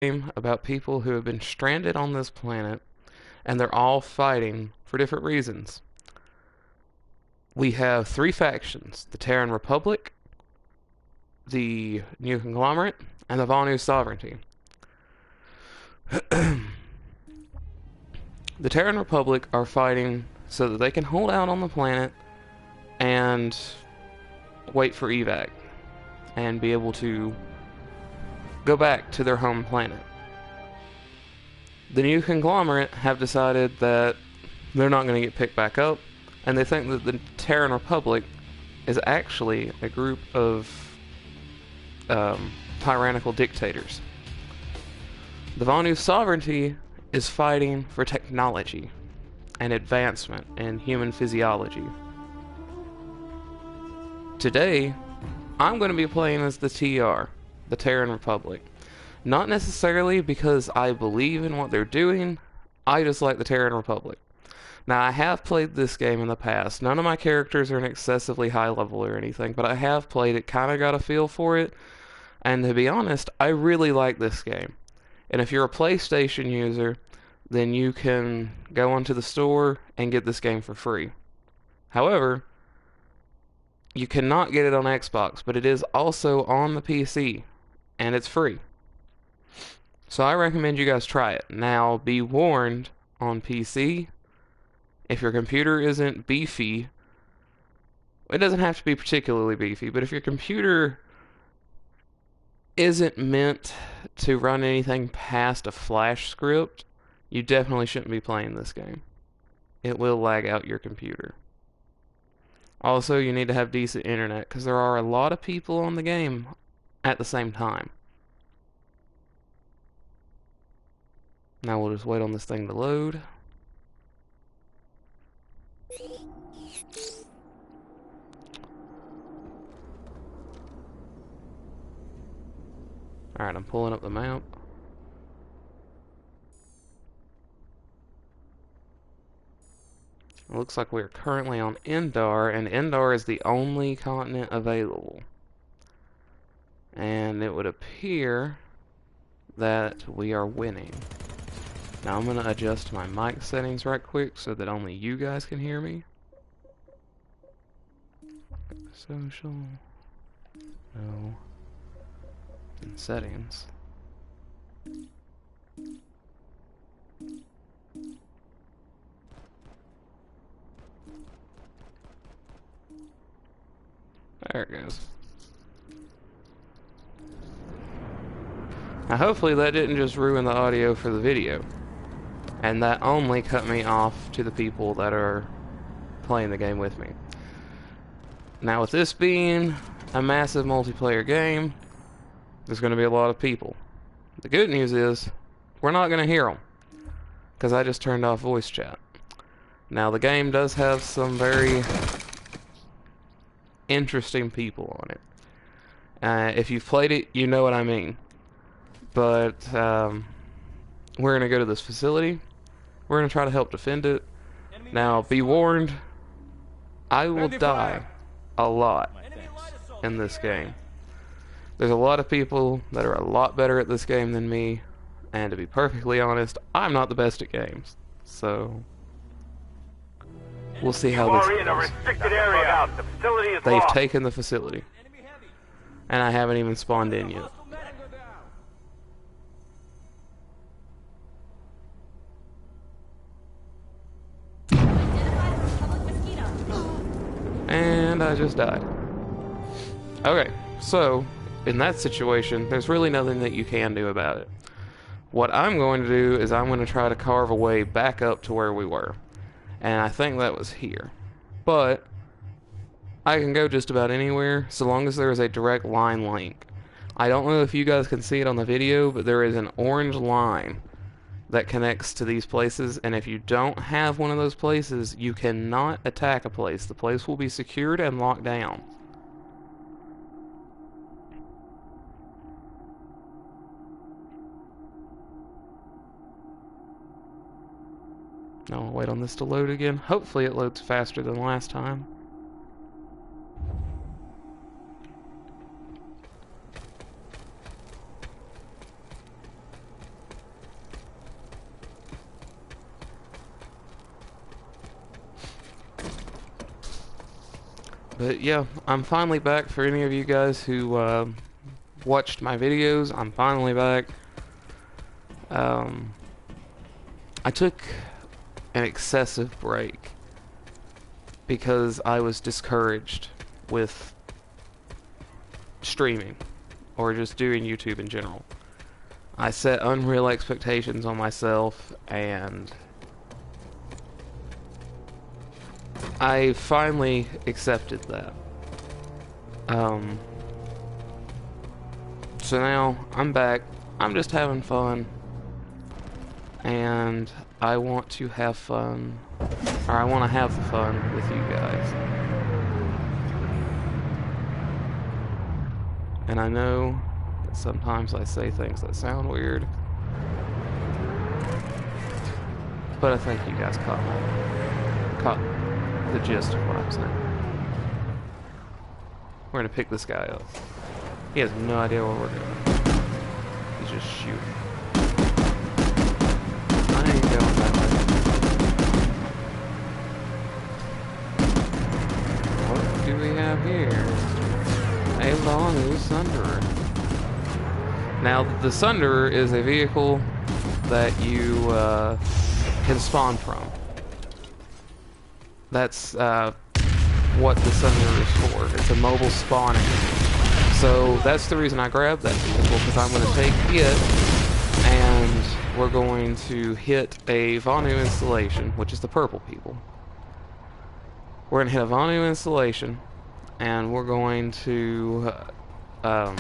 Game about people who have been stranded on this planet and they're all fighting for different reasons. We have three factions: the Terran Republic, the New Conglomerate, and the Vanu Sovereignty. The Terran Republic are fighting so that they can hold out on the planet and wait for evac and be able to go back to their home planet. The New Conglomerate have decided that they're not going to get picked back up, and they think that the Terran Republic is actually a group of tyrannical dictators. The Vanu Sovereignty is fighting for technology and advancement in human physiology. Today, I'm going to be playing as the TR, the Terran Republic. Not necessarily because I believe in what they're doing, I just like the Terran Republic. Now, I have played this game in the past. None of my characters are an excessively high level or anything, but I have played it, kind of got a feel for it, and to be honest, I really like this game. And if you're a PlayStation user, then you can go onto the store and get this game for free. However, you cannot get it on Xbox, but it is also on the PC, and it's free. So I recommend you guys try it. Now, be warned, on PC, if your computer isn't beefy, it doesn't have to be particularly beefy, but if your computer isn't meant to run anything past a Flash script, you definitely shouldn't be playing this game. It will lag out your computer. Also, you need to have decent internet, because there are a lot of people on the game at the same time. Now we'll just wait on this thing to load. Alright, I'm pulling up the map. It looks like we're currently on Endar, and Endar is the only continent available. And it would appear that we are winning. Now I'm going to adjust my mic settings right quick so that only you guys can hear me. Social. No. And settings. There it goes. Now hopefully that didn't just ruin the audio for the video. And that only cut me off to the people that are playing the game with me. Now with this being a massive multiplayer game, there's going to be a lot of people. The good news is, we're not going to hear them, because I just turned off voice chat. Now the game does have some very interesting people on it. If you've played it, you know what I mean. But we're going to go to this facility. We're going to try to help defend it. Now, be warned, I will die a lot in this game. There's a lot of people that are a lot better at this game than me, and to be perfectly honest, I'm not the best at games. So, we'll see how this goes. They've taken the facility, and I haven't even spawned in yet. And I just died. Okay, so in that situation, there's really nothing that you can do about it. What I'm going to do is I'm going to try to carve a way back up to where we were. And I think that was here. But I can go just about anywhere so long as there is a direct line link. I don't know if you guys can see it on the video, but there is an orange line that connects to these places, and if you don't have one of those places, you cannot attack a place. The place will be secured and locked down. Now I'll wait on this to load again. Hopefully it loads faster than last time. But yeah, I'm finally back. For any of you guys who watched my videos, I'm finally back. I took an excessive break because I was discouraged with streaming or just doing YouTube in general. I set unreal expectations on myself, and I finally accepted that. So now I'm back. I'm just having fun, and I want to have fun, or I want to have the fun with you guys. And I know that sometimes I say things that sound weird, but I think you guys caught the gist of what I'm saying. We're gonna pick this guy up. He has no idea what we're doing. He's just shooting. I ain't going that way. What do we have here? A Vonu Sunderer. Now, the Sunderer is a vehicle that you can spawn from. That's what the Sunderer is for. It's a mobile spawning. So that's the reason I grabbed that vehicle, because I'm going to take it and we're going to hit a Vonu installation, which is the purple people. We're going to hit a Vonu installation, and we're going to we're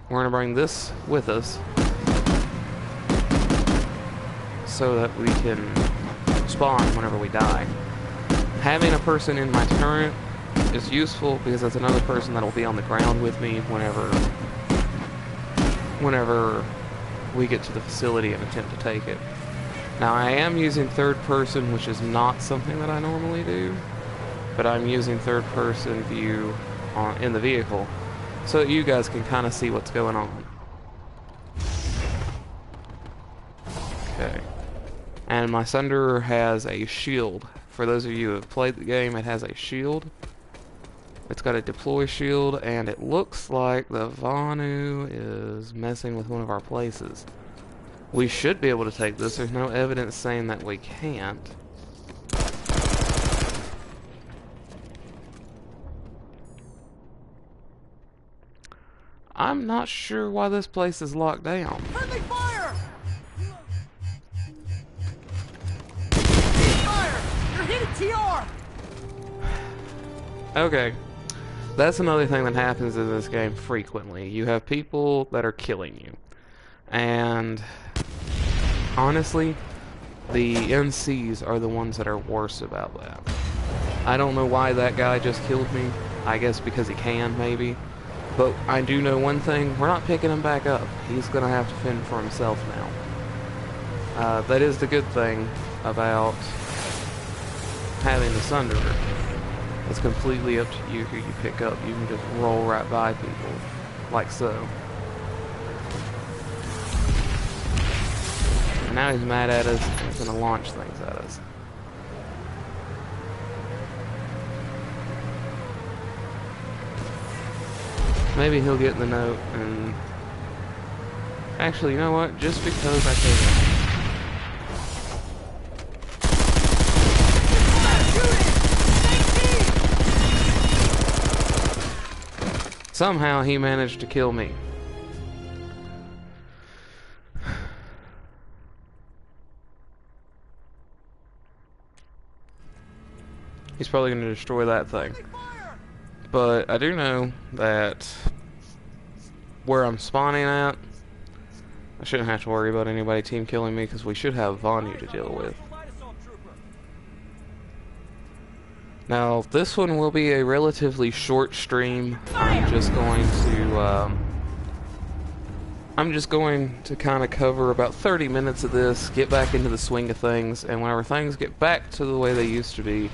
going to bring this with us so that we can spawn whenever we die. Having a person in my turret is useful because that's another person that will be on the ground with me whenever we get to the facility and attempt to take it. Now, I am using third person, which is not something that I normally do, but I'm using third person view in the vehicle so that you guys can kind of see what's going on. Okay. And my Sunderer has a shield. For those of you who have played the game, it has a shield. It's got a deploy shield, and it looks like the Vonu is messing with one of our places. We should be able to take this. There's no evidence saying that we can't. I'm not sure why this place is locked down. Friendly fire! Fire! You're hitting TR! Okay. That's another thing that happens in this game frequently. You have people that are killing you. And honestly, the NCs are the ones that are worse about that. I don't know why that guy just killed me. I guess because he can, maybe. But I do know one thing. We're not picking him back up. He's going to have to fend for himself now. That is the good thing about having the Sunderer. It's completely up to you who you pick up. You can just roll right by people, like so. And now he's mad at us, and he's going to launch things at us. Maybe he'll get the note, and... Actually, you know what? Just because I can... Somehow he managed to kill me. He's probably going to destroy that thing. But I do know that where I'm spawning at, I shouldn't have to worry about anybody team killing me because we should have Vonu to deal with. Now, this one will be a relatively short stream. I'm just going to kind of cover about 30 minutes of this, get back into the swing of things, and whenever things get back to the way they used to be,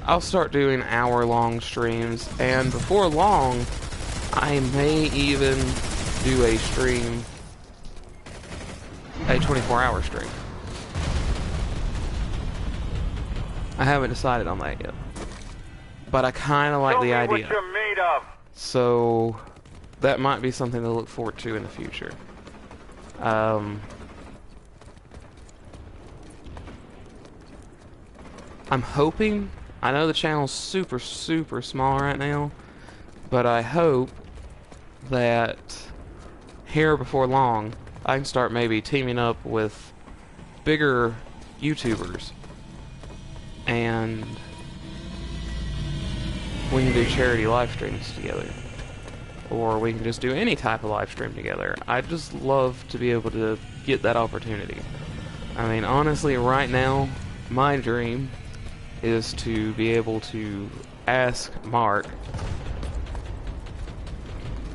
I'll start doing hour-long streams, and before long, I may even do a stream, a 24-hour stream. I haven't decided on that yet. But I kind of like the idea. What you're made of. So that might be something to look forward to in the future. I'm hoping, I know the channel's super small right now, but I hope that here before long I can start maybe teaming up with bigger YouTubers and we can do charity live streams together, or we can just do any type of live stream together. I'd just love to be able to get that opportunity. I mean, honestly, right now my dream is to be able to ask Mark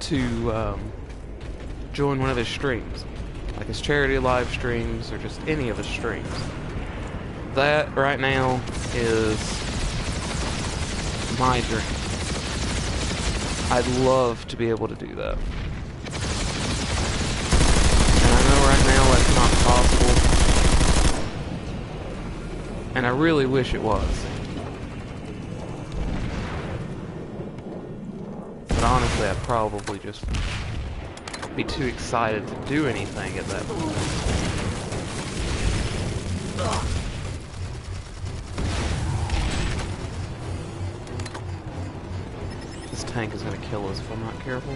to join one of his streams, like his charity live streams or just any of his streams. That right now is my dream. I'd love to be able to do that. And I know right now that's not possible, and I really wish it was. But honestly, I'd probably just be too excited to do anything at that point. This tank is going to kill us if I'm not careful.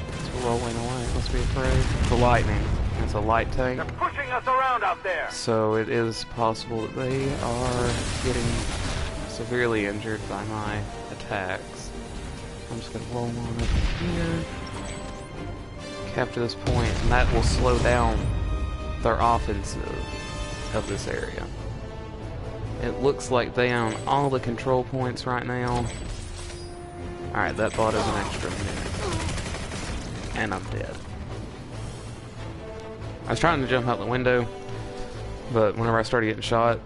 It's rolling away. Must be afraid. The lightning. It's a light tank. They're pushing us around out there. So it is possible that they are getting severely injured by my attacks. I'm just going to roll on up here. Capture this point, and that will slow down their offensive of this area. It looks like they own all the control points right now. Alright, that bought us an extra minute. And I'm dead. I was trying to jump out the window, but whenever I started getting shot,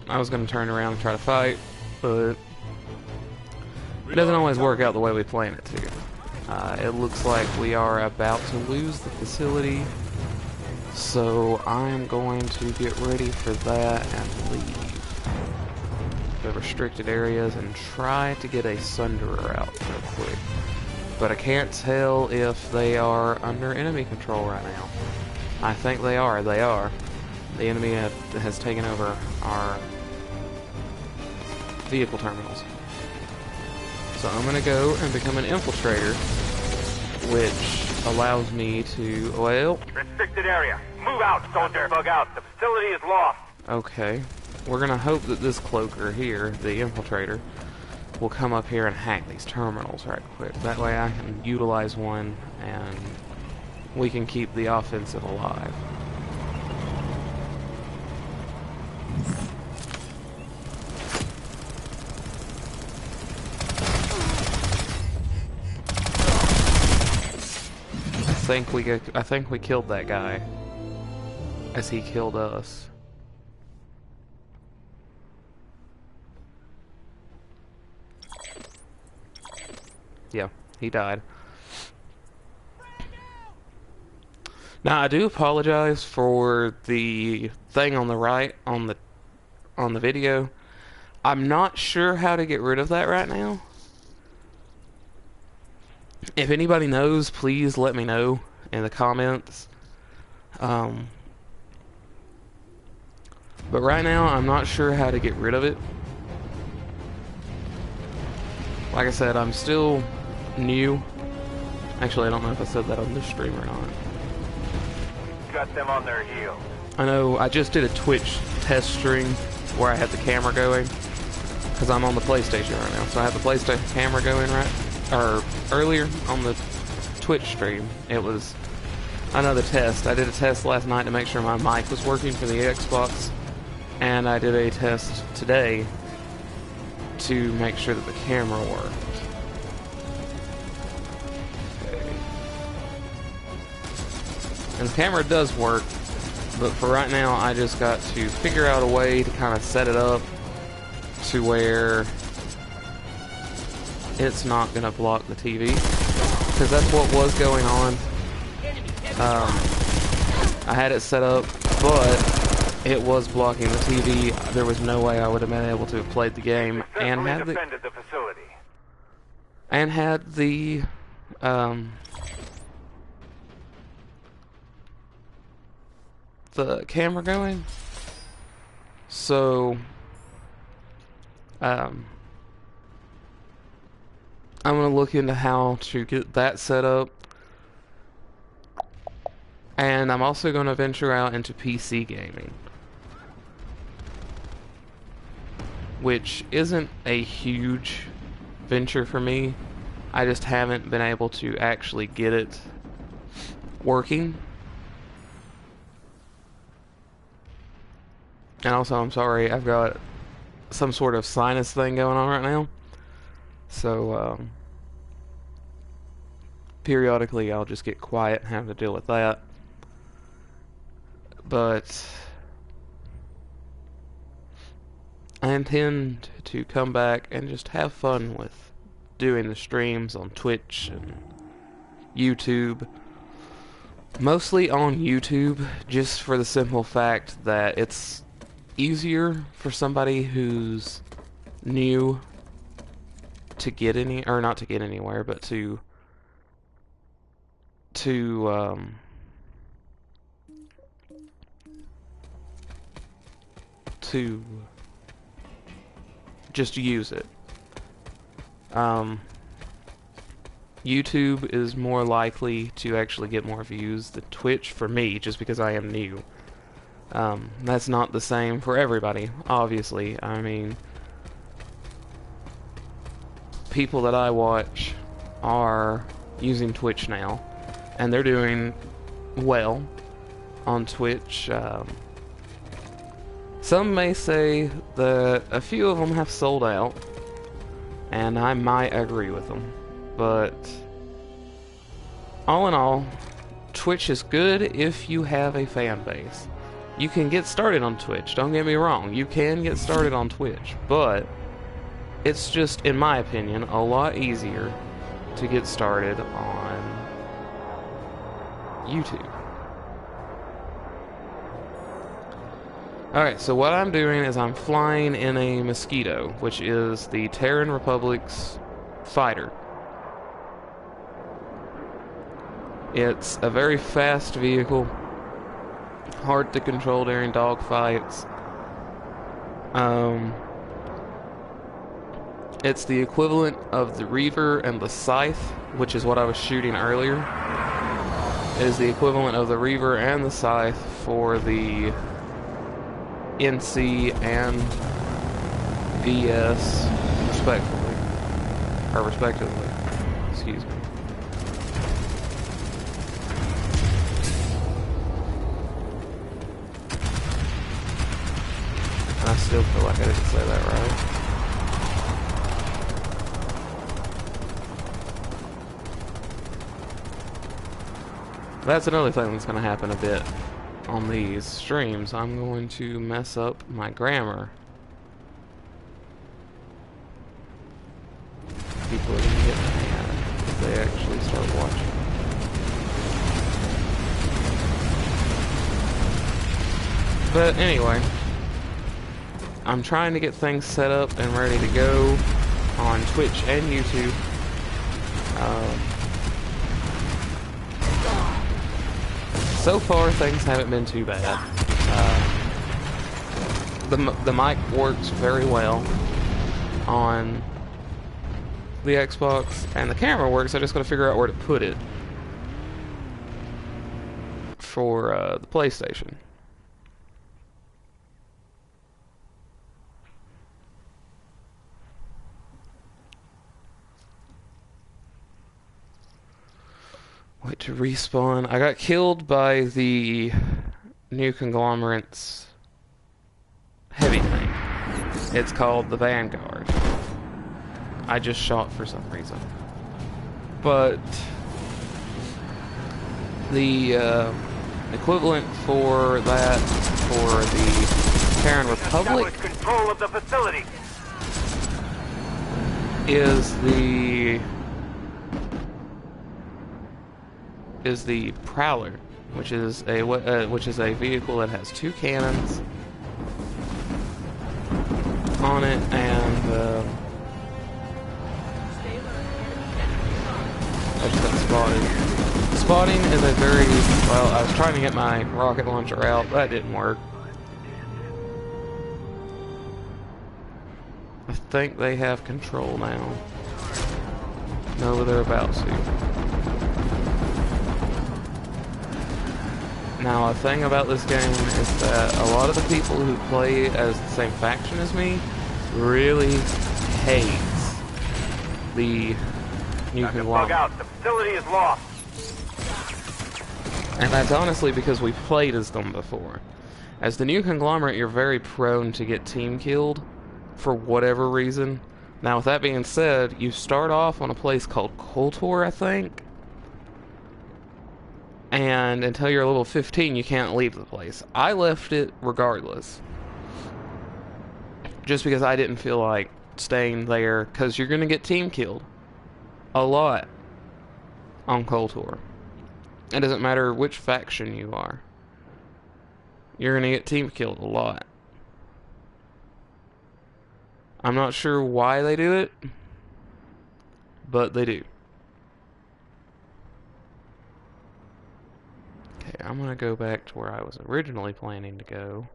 I was going to turn around and try to fight, but it doesn't always work out the way we plan it to. It looks like we are about to lose the facility, so I'm going to get ready for that and leave the restricted areas and try to get a Sunderer out real quick. But I can't tell if they are under enemy control right now. I think they are. They are. The enemy has taken over our vehicle terminals. So I'm going to go and become an infiltrator, which allows me to, well... Restricted area. Move out, soldier. Bug out. The facility is lost. Okay. We're going to hope that this cloaker here, the infiltrator, will come up here and hack these terminals right quick. That way I can utilize one and we can keep the offensive alive. I think we killed that guy as he killed us. Yeah, he died. Now I do apologize for the thing on the right on the video. I'm not sure how to get rid of that right now. If anybody knows, please let me know in the comments. But right now, I'm not sure how to get rid of it. Like I said, I'm still new. Actually, I don't know if I said that on this stream or not. Got them on their heels. I know I just did a Twitch test stream where I had the camera going, because I'm on the PlayStation right now. So I have the PlayStation camera going earlier on the Twitch stream. It was another test. I did a test last night to make sure my mic was working for the Xbox, and I did a test today to make sure that the camera worked. Okay. And the camera does work, but for right now I just got to figure out a way to kind of set it up to where it's not going to block the TV, because that's what was going on. I had it set up, but it was blocking the TV. There was no way I would have been able to have played the game and Successfully had defended the facility. um, the camera going. So I'm gonna look into how to get that set up, and I'm also gonna venture out into PC gaming, which isn't a huge venture for me. I just haven't been able to actually get it working. And also, I'm sorry, I've got some sort of sinus thing going on right now. So, periodically I'll just get quiet and have to deal with that. But I intend to come back and just have fun with doing the streams on Twitch and YouTube. Mostly on YouTube, just for the simple fact that it's easier for somebody who's new to get or not to get anywhere, but to just use it. YouTube is more likely to actually get more views than Twitch for me, just because I am new. That's not the same for everybody, obviously. I mean, people that I watch are using Twitch now, and they're doing well on Twitch. Some may say that a few of them have sold out, and I might agree with them. But all in all, Twitch is good if you have a fan base. You can get started on Twitch, don't get me wrong. You can get started on Twitch, but it's just, in my opinion, a lot easier to get started on YouTube. Alright, so what I'm doing is I'm flying in a Mosquito, which is the Terran Republic's fighter. It's a very fast vehicle, hard to control during dogfights. It's the equivalent of the Reaver and the Scythe, which is what I was shooting earlier. It is the equivalent of the Reaver and the Scythe for the NC and VS, respectively. Excuse me. And I still feel like I didn't say that right. That's another thing that's going to happen a bit on these streams. I'm going to mess up my grammar. People are going to get mad if they actually start watching. But anyway, I'm trying to get things set up and ready to go on Twitch and YouTube. So far, things haven't been too bad. The mic works very well on the Xbox, and the camera works. I just got to figure out where to put it for the PlayStation. Wait to respawn. I got killed by the new conglomerate's heavy thing. It's called the Vanguard. I just shot for some reason. But the equivalent for that, for the Terran Republic, Control of the facility. is the Prowler, which is a vehicle that has 2 cannons on it, and I just got spotted. Spotting is a very, well, I was trying to get my rocket launcher out, that didn't work. I think they have control now. No, they're about to. Now, a thing about this game is that a lot of the people who play as the same faction as me really hates the new Bug conglomerate. out. The facility is lost. And that's honestly because we've played as them before. As the new conglomerate, you're very prone to get team killed for whatever reason. Now, with that being said, you start off on a place called Koltor, I think. And until you're level 15, you can't leave the place. I left it regardless. Just because I didn't feel like staying there, because you're going to get team killed. A lot. On Koltor. It doesn't matter which faction you are. You're going to get team killed a lot. I'm not sure why they do it, but they do. Okay, I'm gonna go back to where I was originally planning to go.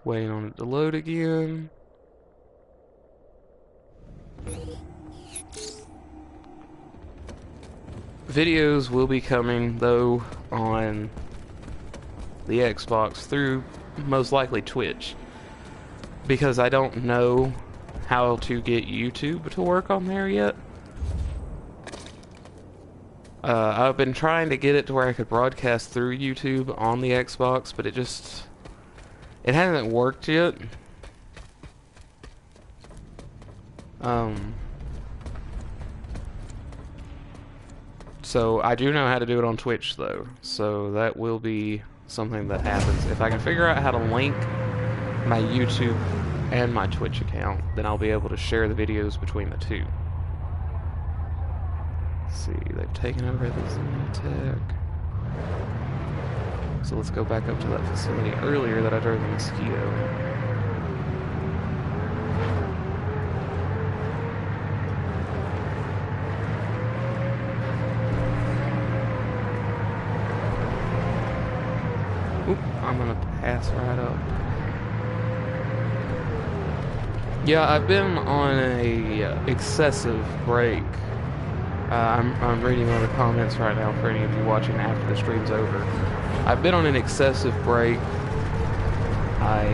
Waiting on it to load again. Videos will be coming, though, on the Xbox through most likely Twitch, because I don't know how to get YouTube to work on there yet. I've been trying to get it to where I could broadcast through YouTube on the Xbox, but it hasn't worked yet. So I do know how to do it on Twitch, though, so that will be something that happens. If I can figure out how to link my YouTube and my Twitch account, then I'll be able to share the videos between the two. Let's see, they've taken over this tech. So let's go back up to that facility earlier that I drove the Mosquito. Oop, I'm gonna pass right up. Yeah, I've been on a excessive break. I'm reading all the comments right now for any of you watching after the stream's over. I've been on an excessive break. I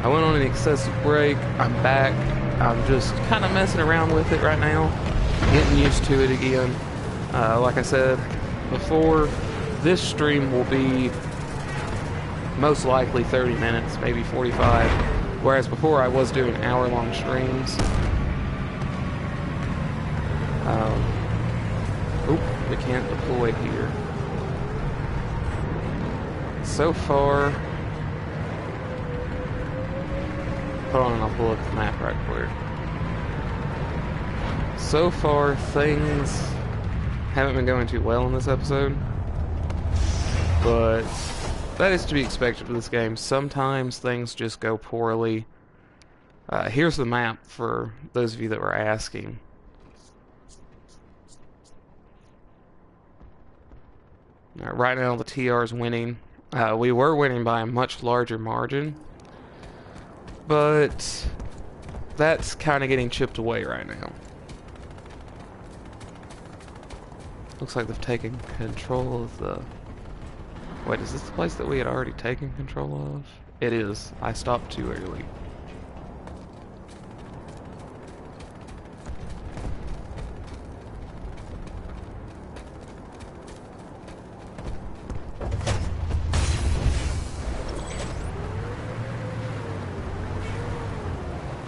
went on an excessive break. I'm back. I'm just kind of messing around with it right now. Getting used to it again. Like I said before, this stream will be most likely 30 minutes, maybe 45, whereas before I was doing hour-long streams. Oop, we can't deploy here. So far, hold on, I'll pull up the map right quick. So far, things haven't been going too well in this episode, but that is to be expected with this game. Sometimes things just go poorly. Here's the map for those of you that were asking. Right now, the TR is winning. We were winning by a much larger margin, but that's kind of getting chipped away right now. Looks like they've taken control of the... Wait, is this the place that we had already taken control of? It is. I stopped too early.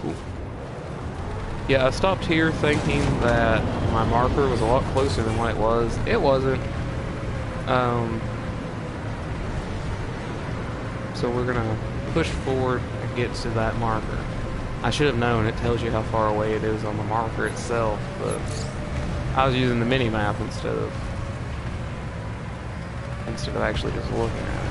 Cool. Yeah, I stopped here thinking that my marker was a lot closer than what it was. It wasn't. So we're gonna push forward and get to that marker. I should have known, it tells you how far away it is on the marker itself, but I was using the mini-map instead of actually just looking at it.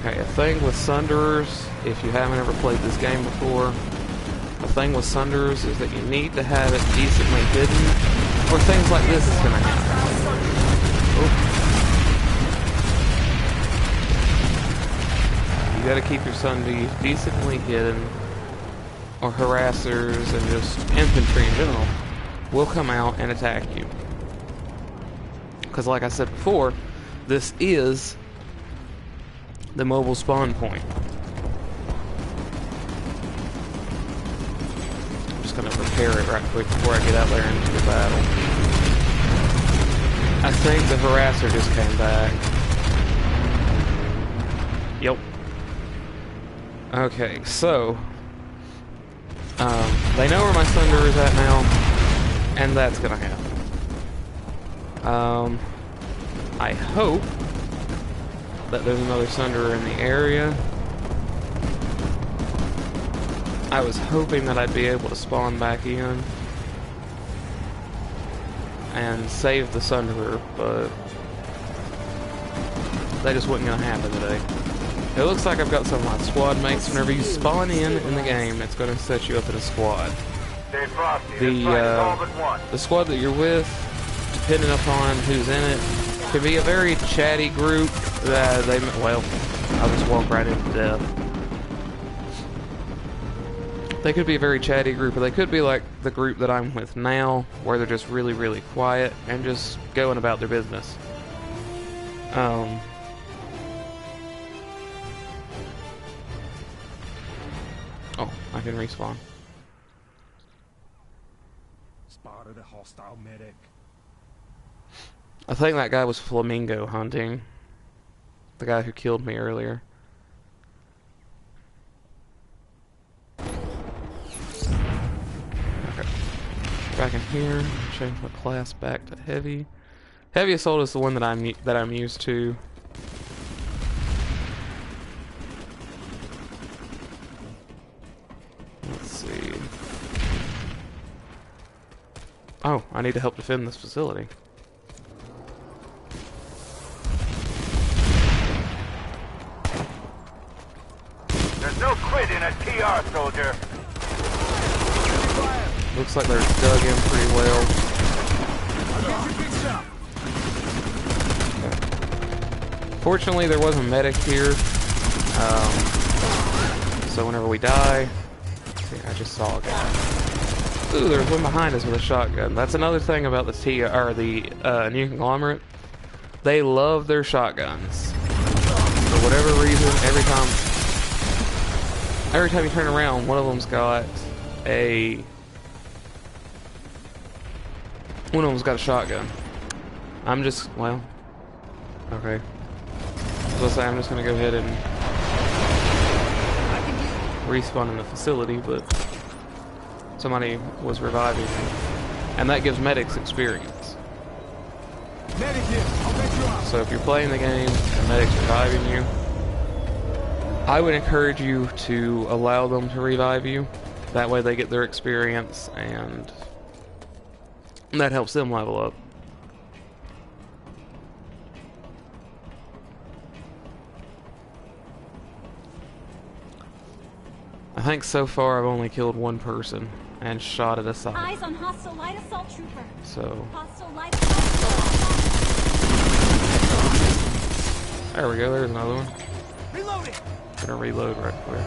Okay, a thing with Sunderers, if you haven't ever played this game before, the thing with Sunderers is that you need to have it decently hidden, or things like this is going to happen. You got to keep your Sundees decently hidden, or harassers and just infantry in general will come out and attack you. Because like I said before, this is the mobile spawn point. I'm just gonna repair it right quick before I get out there into the battle. I think the harasser just came back. Yep. Okay, so they know where my thunder is at now, and that's gonna happen. I hope that there's another Sunderer in the area. I was hoping that I'd be able to spawn back in and save the Sunderer, but that just wasn't gonna happen today. It looks like I've got some of my squad mates. Whenever you spawn in the game, it's gonna set you up in a squad. Stay frosty. The squad that you're with, depending upon who's in it, can be a very chatty group. Well, I'll just walk right into death. They could be a very chatty group, or they could be like the group that I'm with now, where they're just really, really quiet and just going about their business. Oh, I can respawn. Spotted a hostile medic. I think that guy was flamingo hunting. The guy who killed me earlier. Okay. Back in here, change my class back to heavy. Heavy assault is the one that I'm used to. Let's see. Oh, I need to help defend this facility. There's no quitting a TR, soldier. Looks like they're dug in pretty well. Okay. Fortunately, there was a medic here. So whenever we die... See, I just saw a guy. Ooh, there's one behind us with a shotgun. That's another thing about the New Conglomerate. They love their shotguns. For whatever reason, every time you turn around, one of them's got a shotgun. I'm just, well, okay. So let's say I'm just gonna go ahead and respawn in the facility, but somebody was reviving me, and that gives medics experience. Medic here. I'll bet you out. So if you're playing the game and medics reviving you, I would encourage you to allow them to revive you. That way they get their experience, and that helps them level up. I think so far I've only killed one person and shot it aside. Eyes on hostile light assault trooper. So Hostile light assault trooper. there we go, there's another one. Reloading. Gonna reload right quick.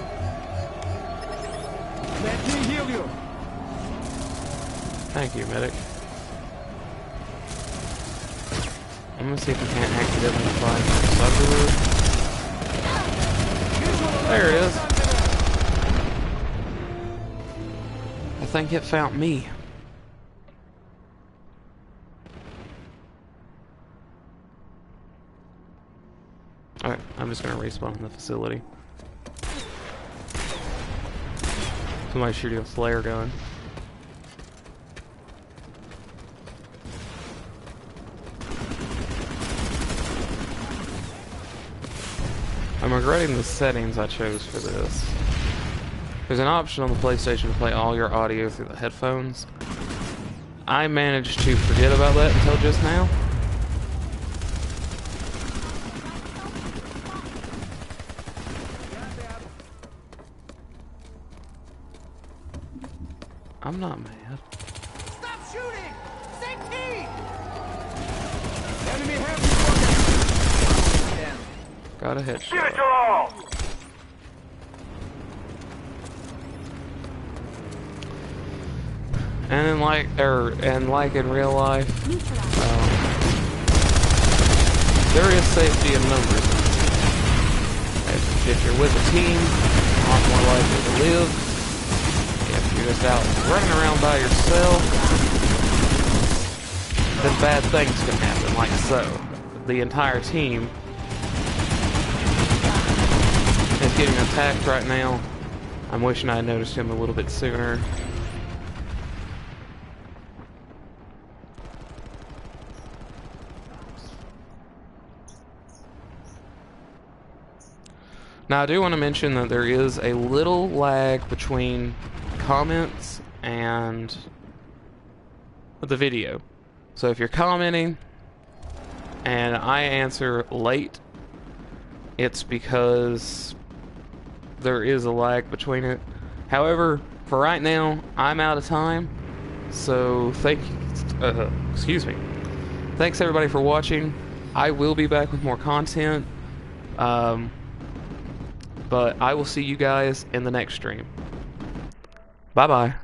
Let me heal you. Thank you, medic. I'm gonna see if we can't accidentally find Sunderer. There it is. I think it found me. Alright, I'm just gonna respawn in the facility. Somebody's shooting a flare gun. I'm regretting the settings I chose for this. There's an option on the PlayStation to play all your audio through the headphones. I managed to forget about that until just now. I'm not mad. Stop shooting! Same team! Enemy heavy fire! Got a Give it headshot. your all! And like in real life, Neutralized. there is safety in numbers. If you're with a team, a lot more likely to live. If you're just out running around by yourself, then bad things can happen, like so. The entire team is getting attacked right now. I'm wishing I had noticed him a little bit sooner. Now, I do want to mention that there is a little lag between comments and the video. So if you're commenting and I answer late, it's because there is a lag between it. However, for right now, I'm out of time. So excuse me. Thanks everybody for watching. I will be back with more content. But I will see you guys in the next stream. Bye-bye.